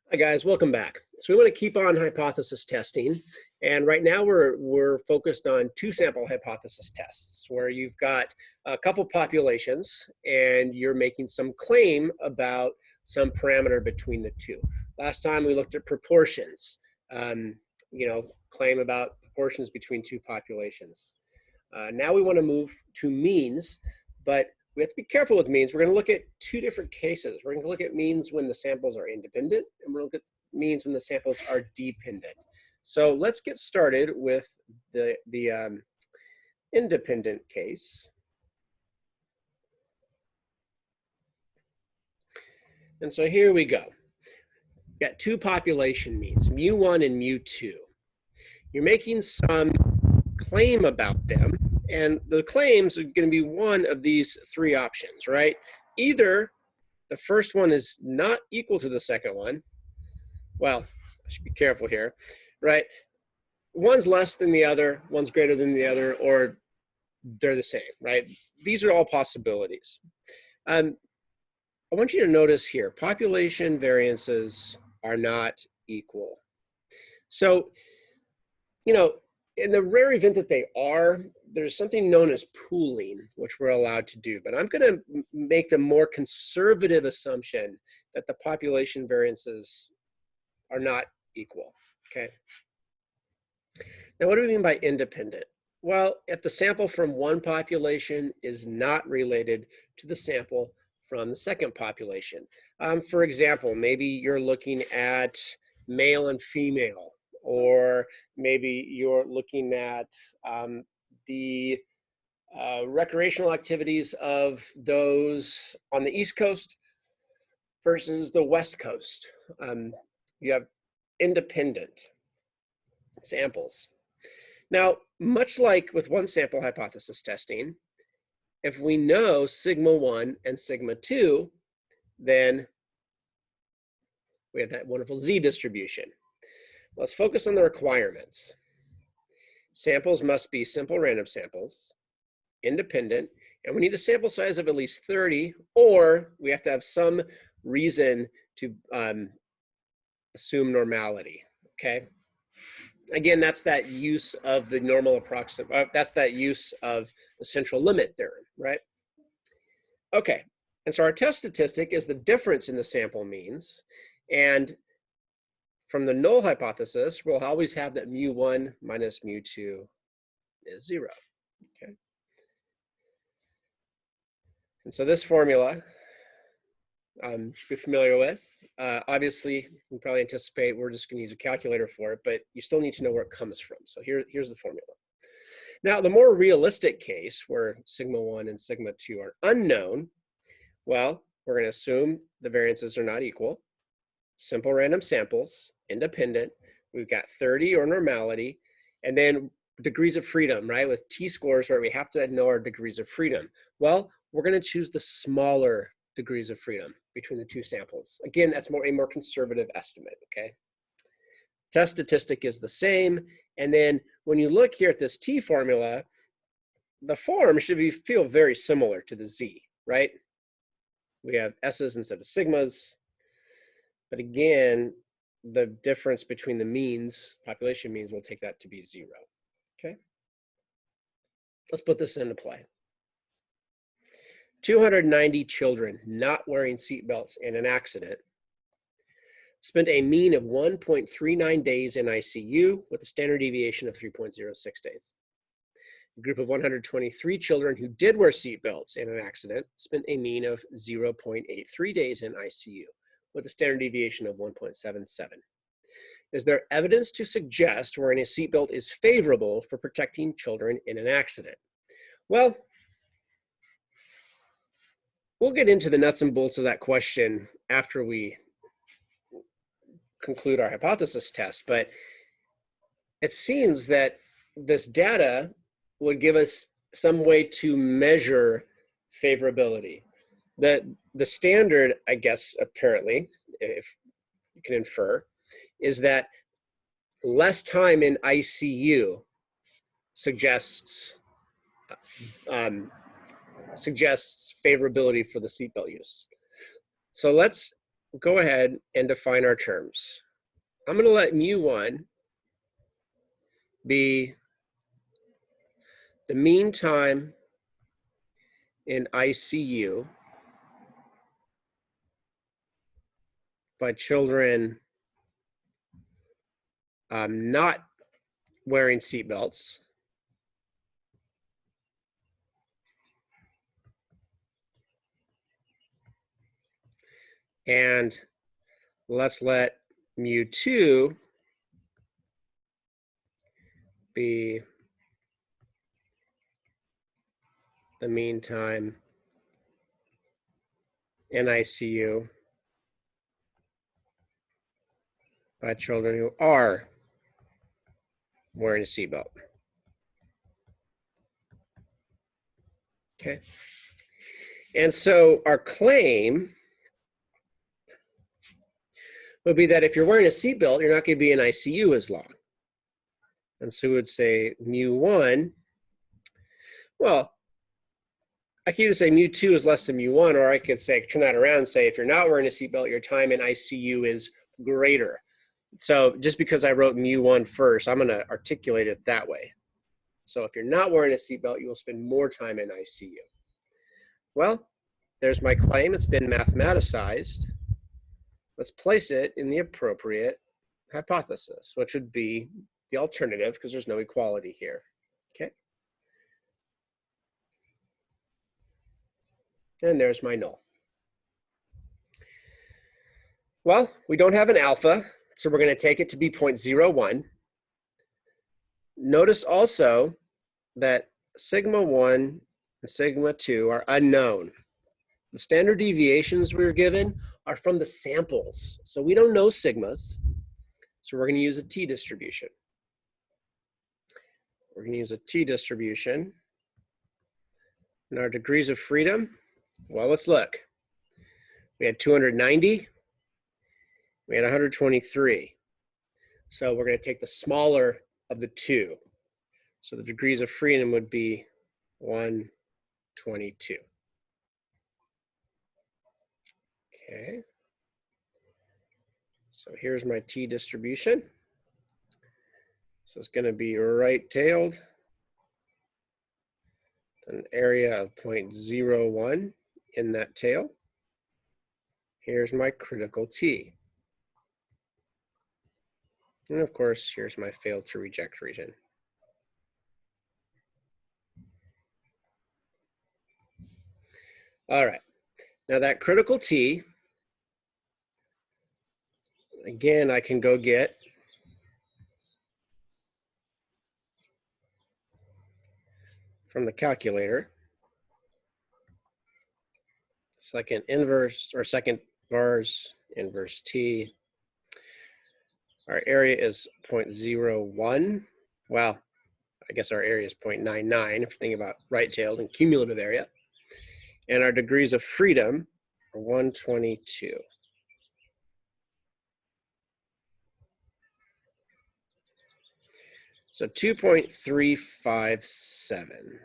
Hi guys, welcome back. So we want to keep on hypothesis testing, and right now we're focused on two sample hypothesis tests where you've got a couple populations and you're making some claim about some parameter between the two. Last time we looked at proportions, claim about proportions between two populations. Now we want to move to means, but we have to be careful with means. We're going to look at two different cases. We're going to look at means when the samples are independent, and we're going to look at means when the samples are dependent. So let's get started with the independent case. And so here we go. We've got two population means, mu1 and mu2. You're making some claim about them, and the claims are going to be one of these three options, right? Either the first one is not equal to the second one. Well, I should be careful here, right? One's less than the other, one's greater than the other, or they're the same, right? These are all possibilities. I want you to notice here, population variances are not equal. So, in the rare event that they are, there's something known as pooling, which we're allowed to do. But I'm going to make the more conservative assumption that the population variances are not equal, okay? Now, what do we mean by independent? Well, if the sample from one population is not related to the sample from the second population. For example, maybe you're looking at male and female, or maybe you're looking at the recreational activities of those on the East Coast versus the West Coast. You have independent samples. Now, much like with one sample hypothesis testing, if we know sigma 1 and sigma 2, then we have that wonderful Z distribution. Let's focus on the requirements. Samples must be simple random samples, independent, and we need a sample size of at least 30, or we have to have some reason to assume normality, okay? Again, that's that use of the normal approximate, that's that use of the central limit theorem, right? Okay, and so our test statistic is the difference in the sample means, and from the null hypothesis, we'll always have that mu1 minus mu2 is 0, okay? And so this formula, you should be familiar with. Obviously, you probably anticipate we're just going to use a calculator for it, but you still need to know where it comes from. So here's the formula. Now, the more realistic case where sigma 1 and sigma 2 are unknown, well, we're going to assume the variances are not equal. Simple random samples, independent. We've got 30 or normality, and then degrees of freedom, right? With t-scores where we have to know our degrees of freedom. Well, we're going to choose the smaller degrees of freedom between the two samples. Again, that's a more conservative estimate, okay? Test statistic is the same. And then when you look here at this T formula, the form should feel very similar to the Z, right? We have S's instead of sigmas. But again, the difference between the means, population means, we'll take that to be 0, okay? Let's put this into play. 290 children not wearing seatbelts in an accident spent a mean of 1.39 days in ICU with a standard deviation of 3.06 days. A group of 123 children who did wear seatbelts in an accident spent a mean of 0.83 days in ICU with a standard deviation of 1.77. Is there evidence to suggest wearing a seatbelt is favorable for protecting children in an accident? Well, we'll get into the nuts and bolts of that question after we conclude our hypothesis test, but it seems that this data would give us some way to measure favorability. The standard, I guess, apparently, if you can infer, is that less time in ICU suggests favorability for the seatbelt use. So let's go ahead and define our terms. I'm going to let mu1 be the mean time in ICU by children not wearing seatbelts. And let's let mu2 be the mean time in ICU by children who are wearing a seatbelt. Okay. And so our claim would be that if you're wearing a seatbelt, you're not going to be in ICU as long. And so we would say mu1, well, I could either say mu2 is less than mu1, or I could say, turn that around and say, if you're not wearing a seatbelt, your time in ICU is greater. So just because I wrote mu1 first, I'm going to articulate it that way. So if you're not wearing a seatbelt, you will spend more time in ICU. Well, there's my claim. It's been mathematicized. Let's place it in the appropriate hypothesis, which would be the alternative, because there's no equality here. Okay. And there's my null. Well, we don't have an alpha, so we're going to take it to be 0.01. Notice also that sigma 1 and sigma 2 are unknown. The standard deviations we were given are from the samples. So we don't know sigmas. So we're going to use a t distribution. We're going to use a t distribution. And our degrees of freedom, well, let's look. We had 290. We had 123. So we're going to take the smaller of the two. So the degrees of freedom would be 122. Okay. So here's my t distribution. So it's going to be right-tailed, an area of 0.01 in that tail. Here's my critical t. And of course, here's my fail to reject region. All right, now that critical t, again, I can go get from the calculator. Second inverse, or second bars inverse t. Our area is 0.01. Well, I guess our area is 0.99 if you think about right-tailed and cumulative area. And our degrees of freedom are 122. So 2.357.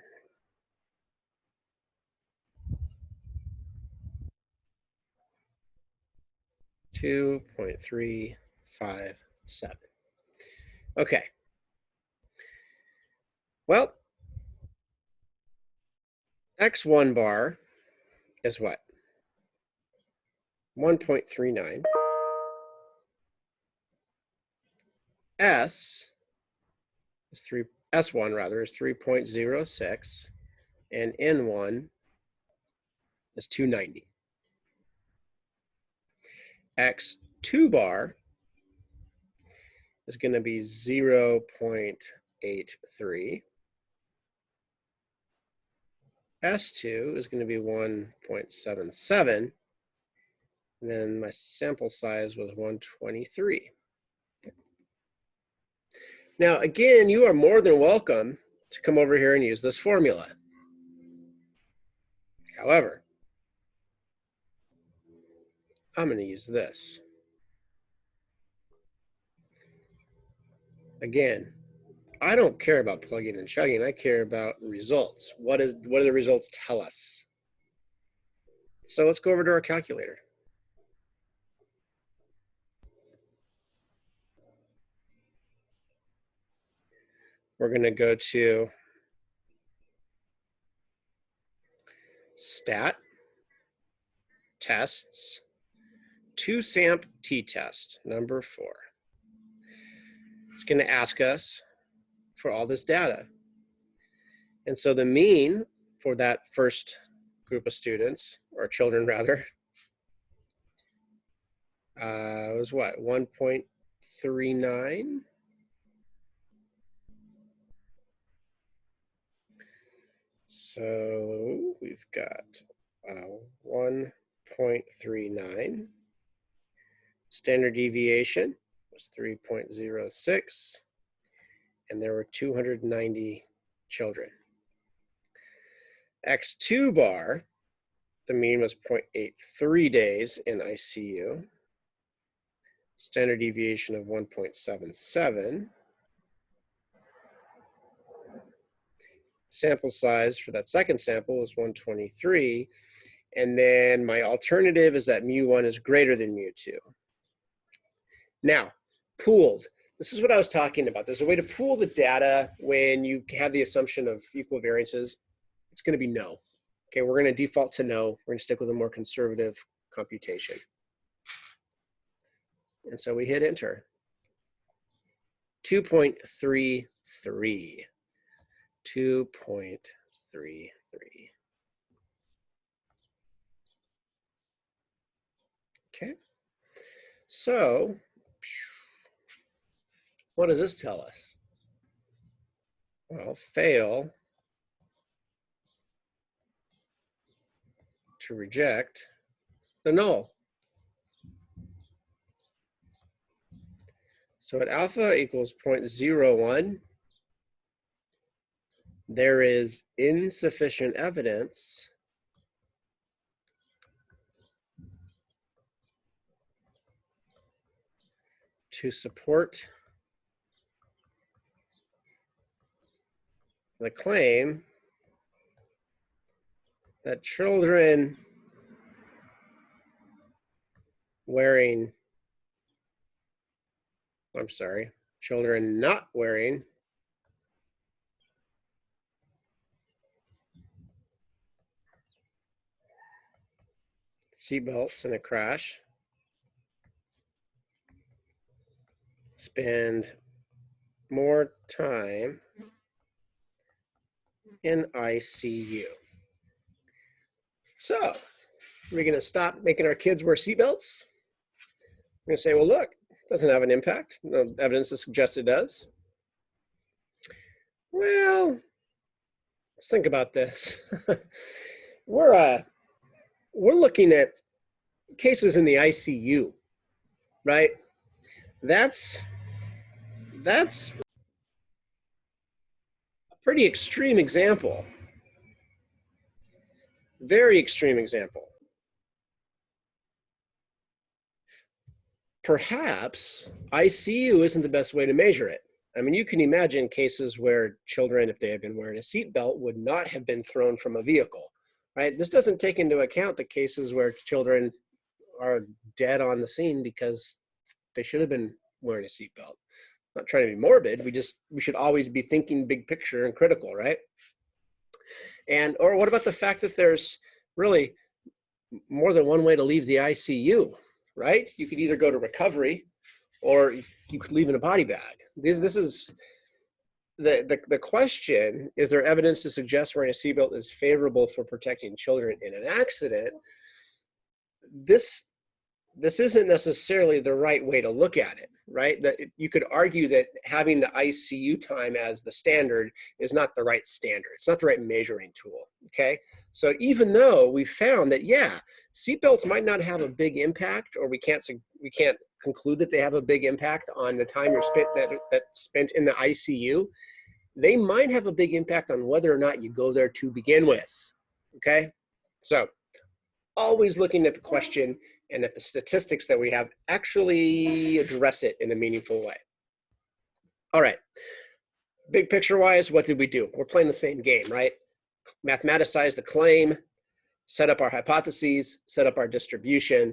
Okay. Well, x1 bar is what? 1.39. S is S1 rather is 3.06, and N1 is 290. X2 bar is going to be 0.83. S2 is going to be 1.77. And then my sample size was 123. Now, again, you are more than welcome to come over here and use this formula. However, I'm going to use this. Again, I don't care about plugging and chugging. I care about results. What do the results tell us? So let's go over to our calculator. we're going to go to stat, tests, to Samp t-test, number 4. It's going to ask us for all this data. And so the mean for that first group of students, or children rather, was what, 1.39? So we've got 1.39. Standard deviation was 3.06, and there were 290 children. X2 bar, the mean was 0.83 days in ICU. Standard deviation of 1.77. Sample size for that second sample was 123. And then my alternative is that mu1 is greater than mu2. Now, pooled. This is what I was talking about. There's a way to pool the data when you have the assumption of equal variances. It's going to be no. Okay, we're going to default to no. We're going to stick with a more conservative computation. And so we hit enter. 2.33. 2.33. Okay. So, what does this tell us? Well, fail to reject the null. So at alpha equals 0.01, there is insufficient evidence to support the claim that children children not wearing seatbelts in a crash spend more time in ICU. So, we're going to stop making our kids wear seatbelts. We're going to say, well, look, it doesn't have an impact. No evidence to suggest it does. Well, let's think about this. We're looking at cases in the ICU, right? That's a pretty extreme example. Very extreme example. Perhaps ICU isn't the best way to measure it. I mean, you can imagine cases where children, if they had been wearing a seatbelt, would not have been thrown from a vehicle, right? This doesn't take into account the cases where children are dead on the scene because they should have been wearing a seatbelt. Not trying to be morbid, we should always be thinking big picture and critical, right? And, or what about the fact that there's really more than one way to leave the ICU, right? You could either go to recovery or you could leave in a body bag. This is the question, is there evidence to suggest wearing a seatbelt is favorable for protecting children in an accident? This isn't necessarily the right way to look at it, right? That you could argue that having the ICU time as the standard is not the right standard. It's not the right measuring tool, okay? So even though we found that, yeah, seatbelts might not have a big impact, or we can't conclude that they have a big impact on the time you're spent in the ICU, they might have a big impact on whether or not you go there to begin with, okay? So always looking at the question and at the statistics that we have actually address it in a meaningful way. All right, big picture wise, what did we do? We're playing the same game, right? Mathematicize the claim, set up our hypotheses, set up our distribution,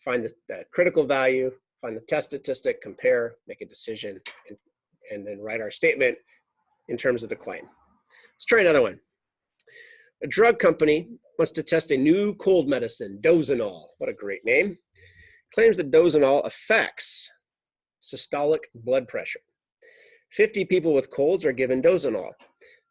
find the critical value, find the test statistic, compare, make a decision, and then write our statement in terms of the claim. Let's try another one. A drug company wants to test a new cold medicine, Dozanol. What a great name. Claims that Dozanol affects systolic blood pressure. 50 people with colds are given Dozanol.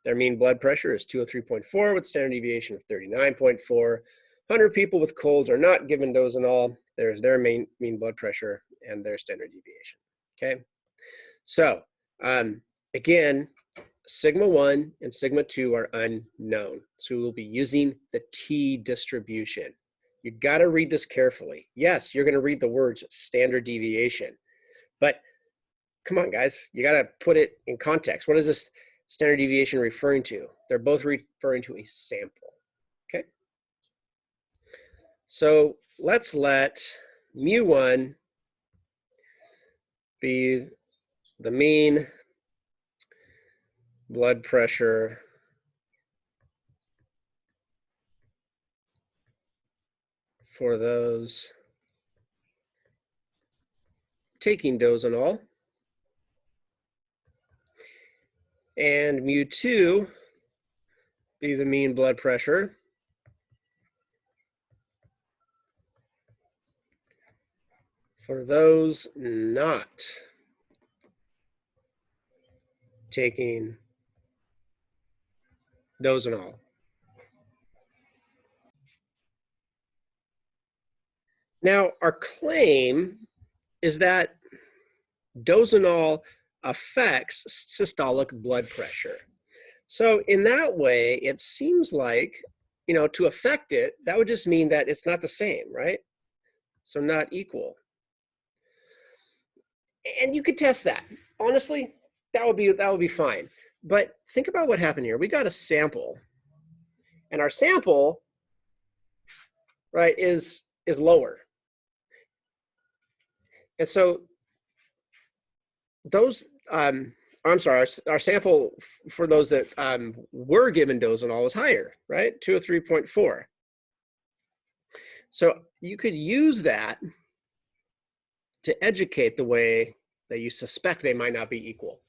Their mean blood pressure is 203.4 with standard deviation of 39.4. 100 people with colds are not given Dozanol. There's their mean blood pressure and their standard deviation. Okay, so again, sigma 1 and sigma 2 are unknown. So we'll be using the t distribution. You got to read this carefully. Yes, you're going to read the words standard deviation, but come on, guys, you got to put it in context. What is this standard deviation referring to? They're both referring to a sample. Okay, so let's let mu1 be the mean blood pressure for those taking Dozanol, and mu2 be the mean blood pressure for those not taking Dozanol. Now, our claim is that Dozanol affects systolic blood pressure. So in that way, it seems like, you know, to affect it, that would just mean that it's not the same, right? So not equal. And you could test that. Honestly, that would be fine. But think about what happened here. We got a sample, and our sample, right, is lower. And so those, I'm sorry, our sample for those that were given Dozanol was higher, right? 203.4. So you could use that to educate the way that you suspect they might not be equal.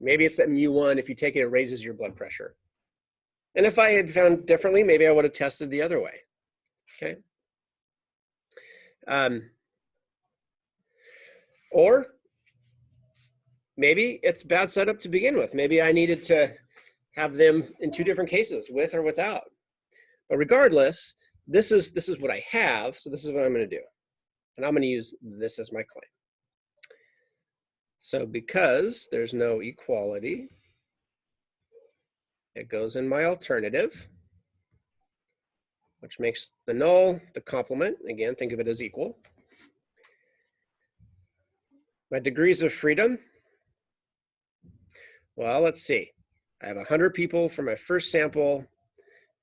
Maybe it's that mu1, if you take it, it raises your blood pressure. And if I had found differently, maybe I would have tested the other way, okay? Or maybe it's bad setup to begin with. Maybe I needed to have them in two different cases, with or without. But regardless, this is what I have, so this is what I'm going to do. And I'm going to use this as my claim. So because there's no equality, it goes in my alternative, which makes the null the complement. Again, think of it as equal. My degrees of freedom, well, let's see. I have 100 people for my first sample,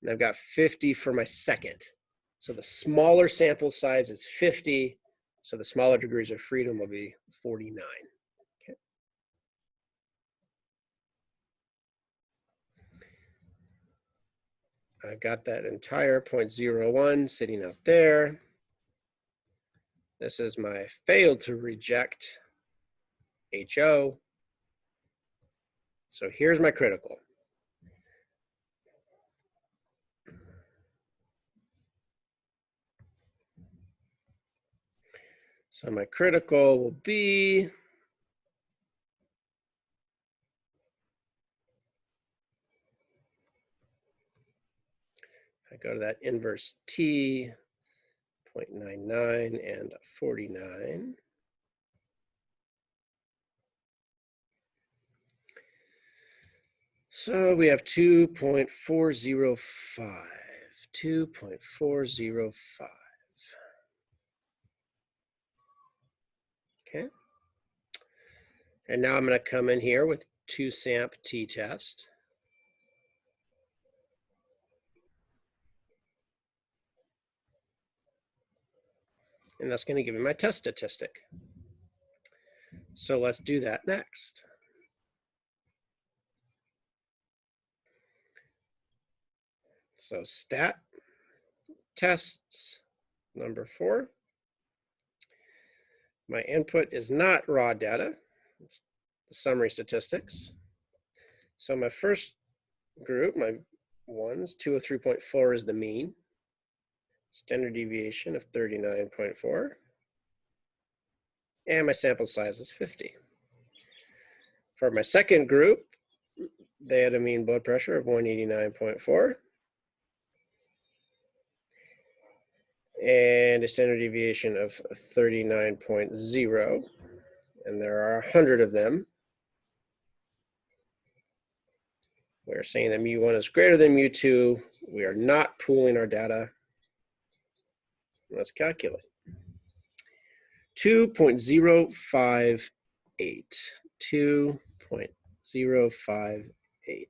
and I've got 50 for my second. So the smaller sample size is 50, so the smaller degrees of freedom will be 49. Okay. I've got that entire 0.01 sitting out there. This is my failed to reject HO. So here's my critical. So my critical will be I go to that inverse T, 0.99 and 49. So we have 2.405, 2.405. Okay. And now I'm going to come in here with 2 Samp t-test. And that's going to give me my test statistic. So let's do that next. So stat tests number 4. My input is not raw data, it's the summary statistics. So my first group, my ones, 203.4 is the mean. Standard deviation of 39.4. And my sample size is 50. For my second group, they had a mean blood pressure of 189.4. And a standard deviation of 39.0. And there are 100 of them. We're saying that mu1 is greater than mu2. We are not pooling our data. Let's calculate. 2.058. 2.058.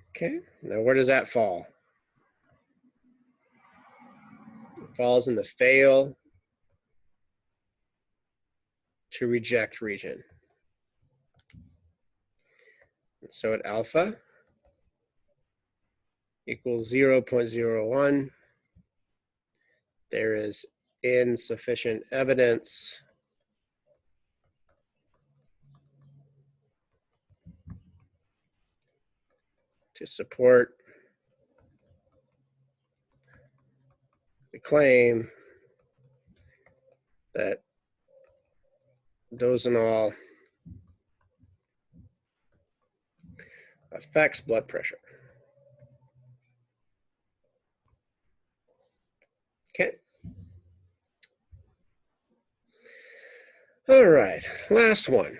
Okay, now where does that fall? It falls in the fail to reject region. So at alpha equals 0.01, there is insufficient evidence to support the claim that dosanol affects blood pressure. Okay. All right, last one.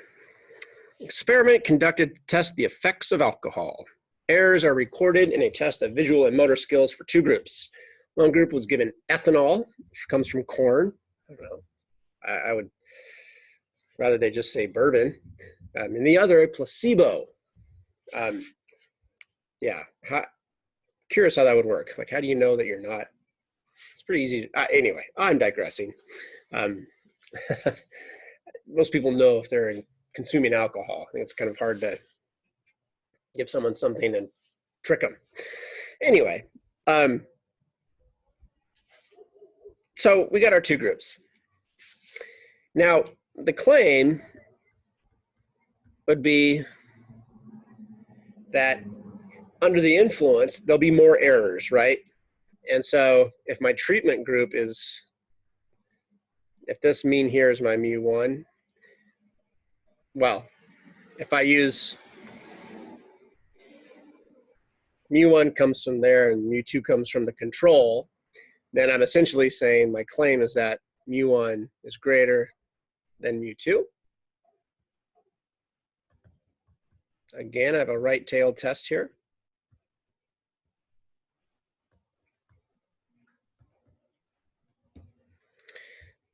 Experiment conducted to test the effects of alcohol. Errors are recorded in a test of visual and motor skills for two groups. One group was given ethanol, which comes from corn. I don't know. I would rather they just say bourbon. And the other, a placebo. Yeah, curious how that would work. Like, how do you know that you're not? It's pretty easy. Anyway, I'm digressing. Most people know if they're consuming alcohol. I think it's kind of hard to give someone something and trick them. Anyway, so we got our two groups. Now, the claim would be that under the influence, there'll be more errors, right? And so if my treatment group is, if this mean here is my mu1, well, if I use mu1 comes from there and mu2 comes from the control, then I'm essentially saying my claim is that mu1 is greater than mu2. Again, I have a right-tailed test here.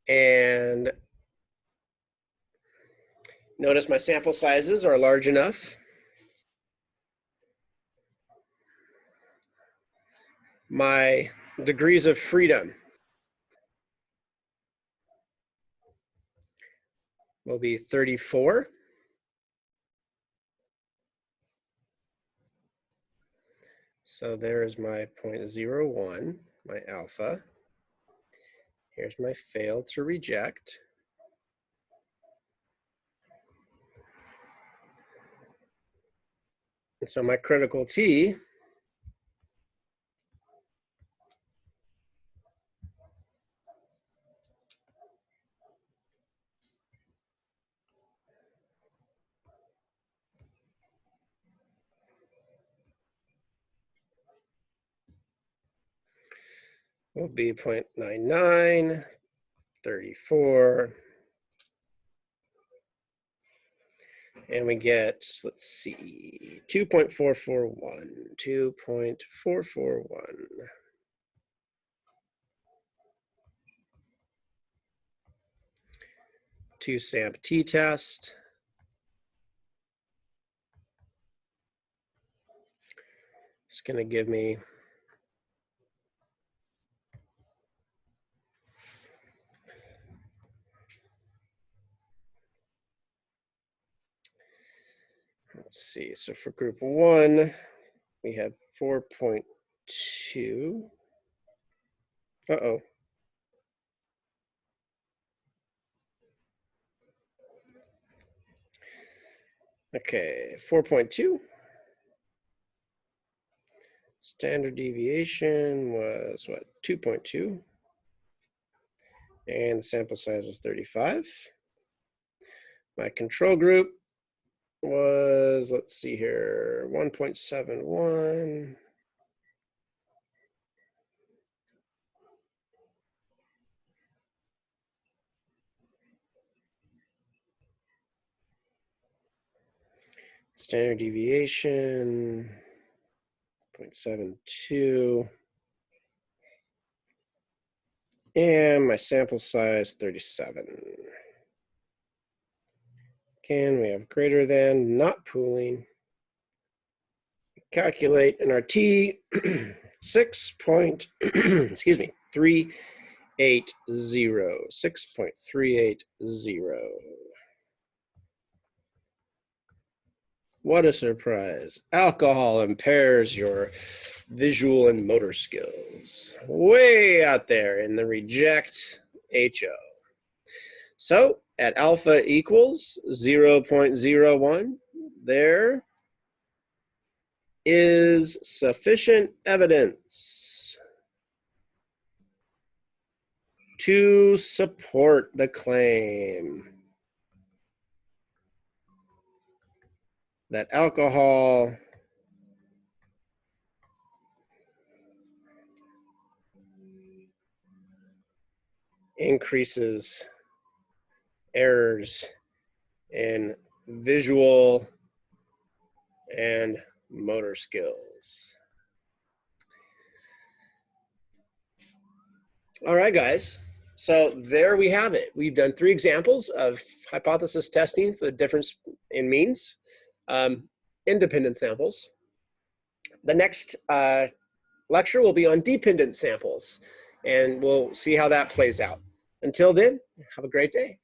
And notice my sample sizes are large enough. My degrees of freedom will be 34. So there's my 0.01, my alpha. Here's my fail to reject. And so my critical T will be 0.99, 34. And we get, let's see, 2.441, 2.441. Two Samp t-test. It's going to give me let's see, so for group 1, we have 4.2. Uh-oh. Okay, 4.2. Standard deviation was what, 2.2. And the sample size was 35. My control group was, let's see here, 1.71. Standard deviation, 0.72. And my sample size, 37. Again, we have greater than, not pooling. Calculate an RT 6. Excuse me, 380. 6.380. What a surprise. Alcohol impairs your visual and motor skills. Way out there in the reject HO. So at alpha equals 0.01, there is sufficient evidence to support the claim that alcohol increases errors in visual and motor skills. All right, guys. So there we have it. We've done 3 examples of hypothesis testing for the difference in means, independent samples. The next lecture will be on dependent samples, and we'll see how that plays out. Until then, have a great day.